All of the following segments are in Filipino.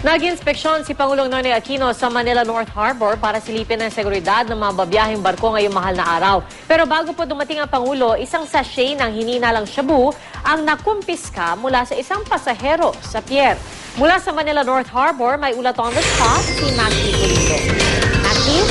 Nag-inspeksyon si Pangulong Noynoy Aquino sa Manila North Harbor para silipin ang seguridad ng mga babiyaheng barko ngayong mahal na araw. Pero bago po dumating ang Pangulo, isang sachet ng hininalang shabu ang nakumpiska mula sa isang pasahero sa pier. Mula sa Manila North Harbor, may ulat on the spot si Matthew Pulido. Matthew?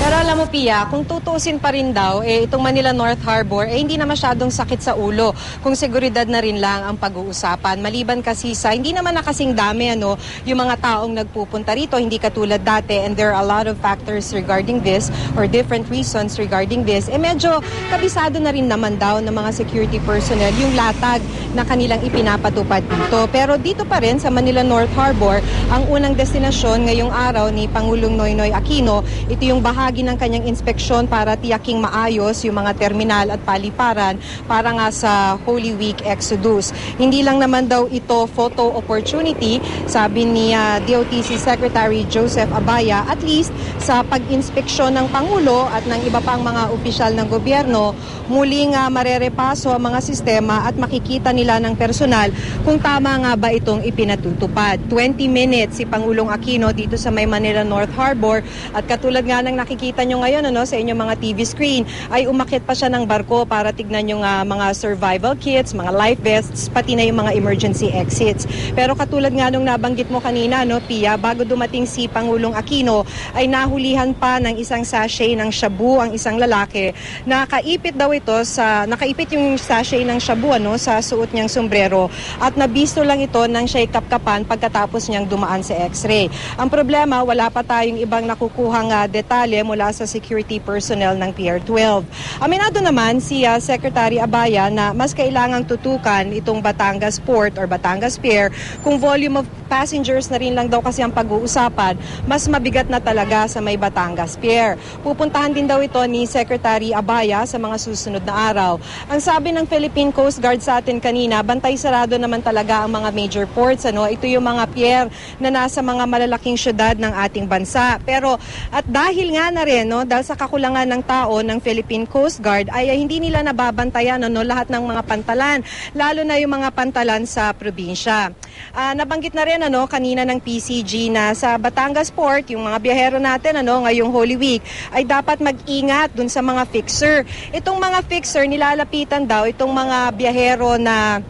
Pero alam mo, Pia, kung tutusin pa rin daw, itong Manila North Harbor, hindi na masyadong sakit sa ulo kung seguridad na rin lang ang pag-uusapan. Maliban kasi sa, hindi naman na kasing dami, yung mga taong nagpupunta rito, hindi katulad dati, and there are a lot of factors regarding this, or different reasons regarding this, medyo kabisado na rin naman daw ng mga security personnel yung latag na kanilang ipinapatupad dito. Pero dito pa rin sa Manila North Harbor, ang unang destinasyon ngayong araw ni Pangulong Noynoy Aquino, ito yung bahagi ng kanyang inspeksyon para tiyaking maayos yung mga terminal at paliparan para nga sa Holy Week Exodus. Hindi lang naman daw ito photo opportunity, sabi ni DOTC Secretary Joseph Abaya, at least sa pag-inspeksyon ng Pangulo at ng iba pang mga opisyal ng gobyerno, muling marerepaso ang mga sistema at makikita nila ng personal kung tama nga ba itong ipinatutupad. 20 minutes si Pangulong Aquino dito sa may Manila North Harbor, at katulad nga ng nakikita nyo ngayon sa inyong mga TV screen, ay umakyat pa siya ng barko para tignan yung mga survival kits, mga life vests, pati na yung mga emergency exits. Pero katulad nga nung nabanggit mo kanina, Pia, bago dumating si Pangulong Aquino, ay nahulihan pa ng isang sachet ng shabu ang isang lalaki. Nakaipit daw ito nakaipit yung sachet ng shabu sa suot niyang sombrero, at nabisto lang ito nang siya'y kapkapan pagkatapos niyang dumaan sa x-ray. Ang problema, wala pa tayong ibang nakukuhang detalye mula sa security personnel ng Pier 12. Aminado naman si Secretary Abaya na mas kailangang tutukan itong Batangas Port or Batangas Pier kung volume of passengers na rin lang daw kasi ang pag-uusapan, mas mabigat na talaga sa may Batangas Pier. Pupuntahan din daw ito ni Secretary Abaya sa mga susunod na araw. Ang sabi ng Philippine Coast Guard sa atin kanina, bantay sarado naman talaga ang mga major ports. Ito yung mga pier na nasa mga malalaking syudad ng ating bansa. Pero at dahil nga na rin, dahil sa kakulangan ng tao ng Philippine Coast Guard, ay hindi nila nababantayan lahat ng mga pantalan, lalo na yung mga pantalan sa probinsya. Nabanggit na rin kanina ng PCG na sa Batangas Port, yung mga biyahero natin ngayong Holy Week ay dapat mag-ingat dun sa mga fixer. Itong mga fixer, nilalapitan daw itong mga biyahero na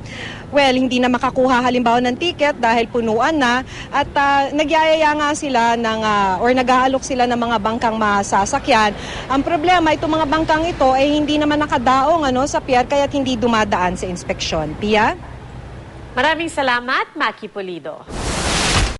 hindi na makakuha halimbawa ng ticket dahil punuan na, at nagyayaya nga sila or nag-aalok sila ng mga bangkang masasakyan. Ang problema, itong mga bangkang ito ay hindi naman nakadaong sa pier, kaya't hindi dumadaan sa inspeksyon. Pia? Maraming salamat, Maki Pulido.